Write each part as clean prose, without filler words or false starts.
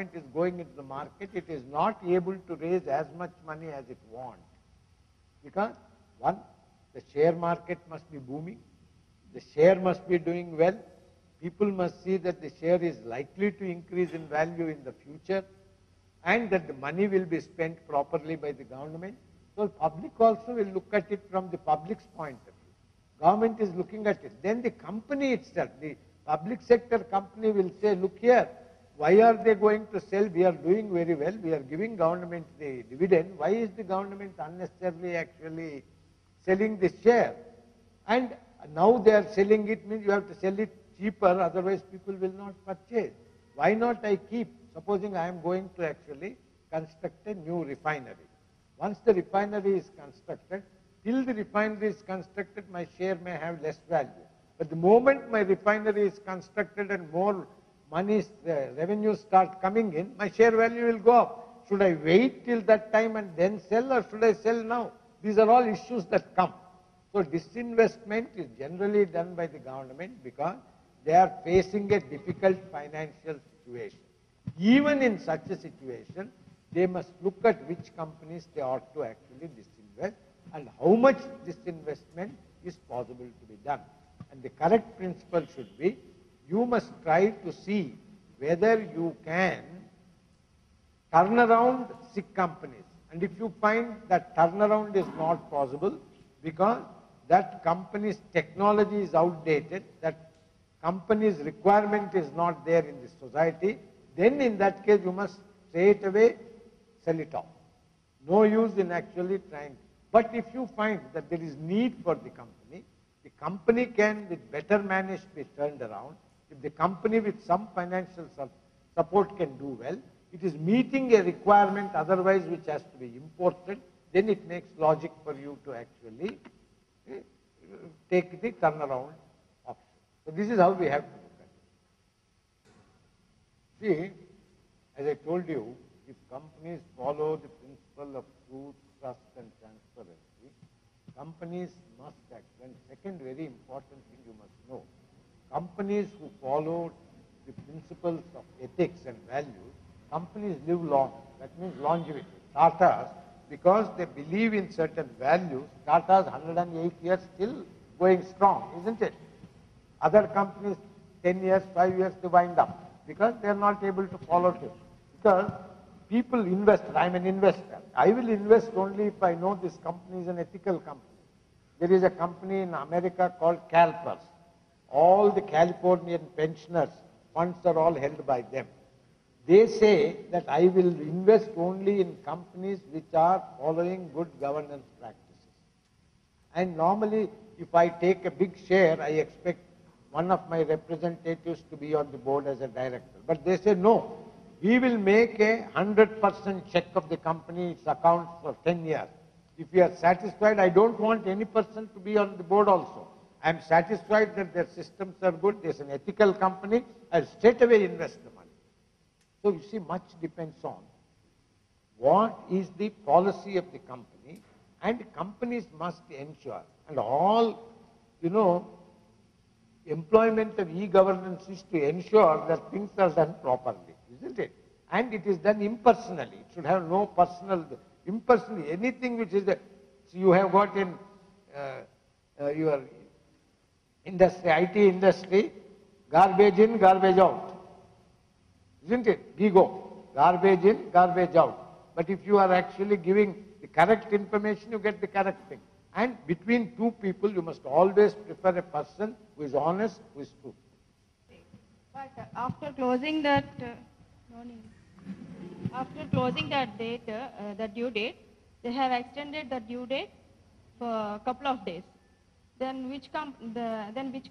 is going into the market, it is not able to raise as much money as it wants. Because one, the share market must be booming, the share must be doing well, people must see that the share is likely to increase in value in the future, and that the money will be spent properly by the government. So public also will look at it from the public's point of view. Government is looking at it. Then the company itself, the public sector company will say, look here, why are they going to sell? We are doing very well. We are giving government the dividend. Why is the government unnecessarily actually selling this share? And now they are selling it, means you have to sell it cheaper, otherwise people will not purchase. Why not I keep? Supposing I am going to actually construct a new refinery. Once the refinery is constructed, till the refinery is constructed, my share may have less value. But the moment my refinery is constructed and more money, revenues start coming in, my share value will go up. Should I wait till that time and then sell, or should I sell now? These are all issues that come. So disinvestment is generally done by the government because they are facing a difficult financial situation. Even in such a situation, they must look at which companies they ought to actually disinvest and how much disinvestment is possible to be done. And the correct principle should be, you must try to see whether you can turn around sick companies. And if you find that turnaround is not possible because that company's technology is outdated, that company's requirement is not there in the society, then in that case you must straight away sell it off. No use in actually trying. But if you find that there is need for the company can with better managed be turned around. If the company with some financial support can do well, it is meeting a requirement otherwise which has to be imported, then it makes logic for you to actually take the turnaround option. So this is how we have to look at it. See, as I told you, if companies follow the principle of truth, trust and transparency, companies must act. And second very important thing you must know, companies who follow the principles of ethics and values, companies live long. That means longevity. Tatas, because they believe in certain values, Tata's 108 years still going strong, isn't it? Other companies, 10 years, 5 years, they wind up because they are not able to follow it. Because people invest. I am an investor. I will invest only if I know this company is an ethical company. There is a company in America called CalPERS. All the Californian pensioners, funds are all held by them. They say that I will invest only in companies which are following good governance practices. And normally, if I take a big share, I expect one of my representatives to be on the board as a director. But they say, no, we will make a 100% check of the company, its accounts for 10 years. If we are satisfied, I don't want any person to be on the board also. I am satisfied that their systems are good, there's an ethical company, I'll straight away invest the money. So you see, much depends on what is the policy of the company, and companies must ensure, and all, employment of e-governance is to ensure that things are done properly, isn't it? And it is done impersonally. It should have no personal, impersonally, anything which is, so you have got in your industry, IT industry, garbage in, garbage out. Isn't it? Ego. Garbage in, garbage out. But if you are actually giving the correct information, you get the correct thing. And between two people, you must always prefer a person who is honest, who is true. But after closing that, date, the due date, they have extended the due date for a couple of days. Then which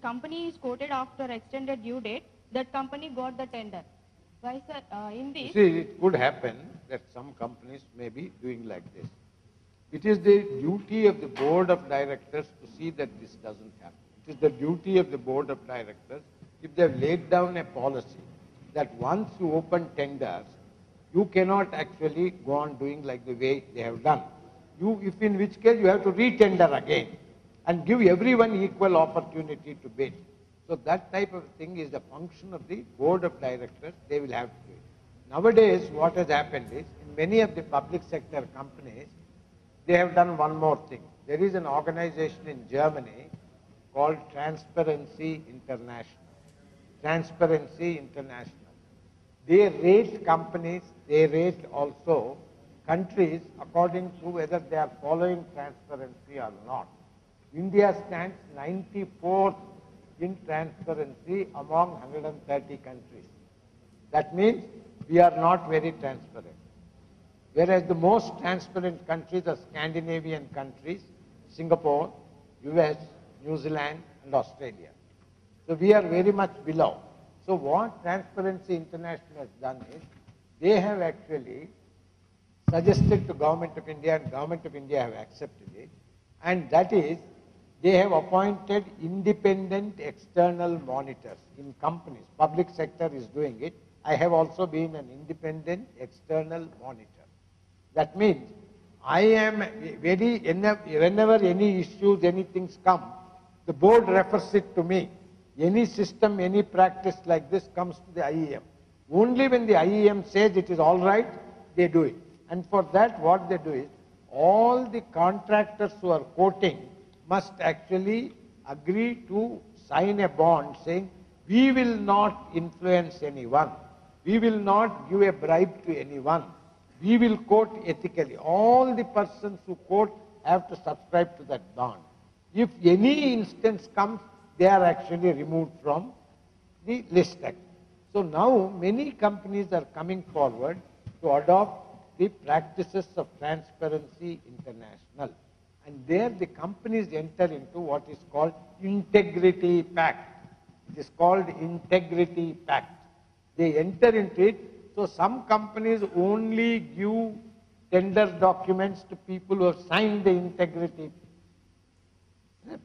company is quoted after extended due date? That company got the tender. Why, sir? In this, you see, it could happen that some companies may be doing like this. It is the duty of the board of directors to see that this doesn't happen. It is the duty of the board of directors, if they have laid down a policy that once you open tenders, you cannot actually go on doing like the way they have done. If in which case you have to re-tender again and give everyone equal opportunity to bid. So that type of thing is the function of the board of directors. They will have to do it. Nowadays, what has happened is, in many of the public sector companies, they have done one more thing. There is an organization in Germany called Transparency International. Transparency International. They rate companies, they rate also countries according to whether they are following transparency or not. India stands 94th in transparency among 130 countries. That means we are not very transparent. Whereas the most transparent countries are Scandinavian countries, Singapore, US, New Zealand, and Australia. So we are very much below. So what Transparency International has done is, they have actually suggested to Government of India, and Government of India have accepted it, and that is, they have appointed independent external monitors in companies. Public sector is doing it. I have also been an independent external monitor. That means I am very, whenever any issues, anything come, the board refers it to me. Any system, any practice like this comes to the IEM. Only when the IEM says it is all right, they do it. And for that, what they do is, all the contractors who are quoting must actually agree to sign a bond saying, we will not influence anyone. We will not give a bribe to anyone. We will quote ethically. All the persons who quote have to subscribe to that bond. If any instance comes, they are actually removed from the list. So now many companies are coming forward to adopt the practices of Transparency International. And there the companies enter into what is called Integrity Pact. It is called Integrity Pact. They enter into it. So some companies only give tender documents to people who have signed the Integrity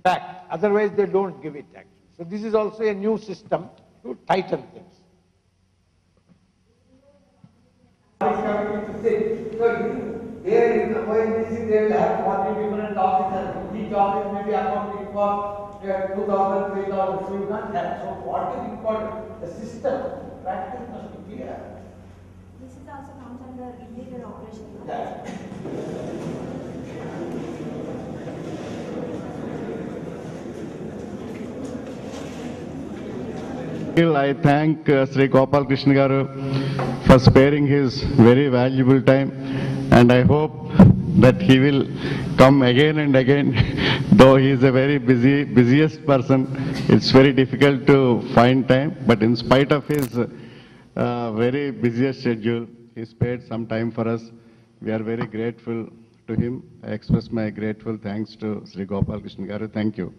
Pact. Otherwise they don't give it actually. So this is also a new system to tighten things. Here in the ONGC, they will have 40 different officers. Each office may be accounting for 2,000, 3,000. So you can't have. So what is important? The system, practice must be clear. This is also comes under illegal operation. Yeah. I thank Sri Gopal Krishna Garu for sparing his very valuable time, and I hope that he will come again and again. Though he is a very busiest person, it's very difficult to find time, but in spite of his very busiest schedule, he spared some time for us. We are very grateful to him. I express my grateful thanks to Sri Gopal Krishna Garu. Thank you.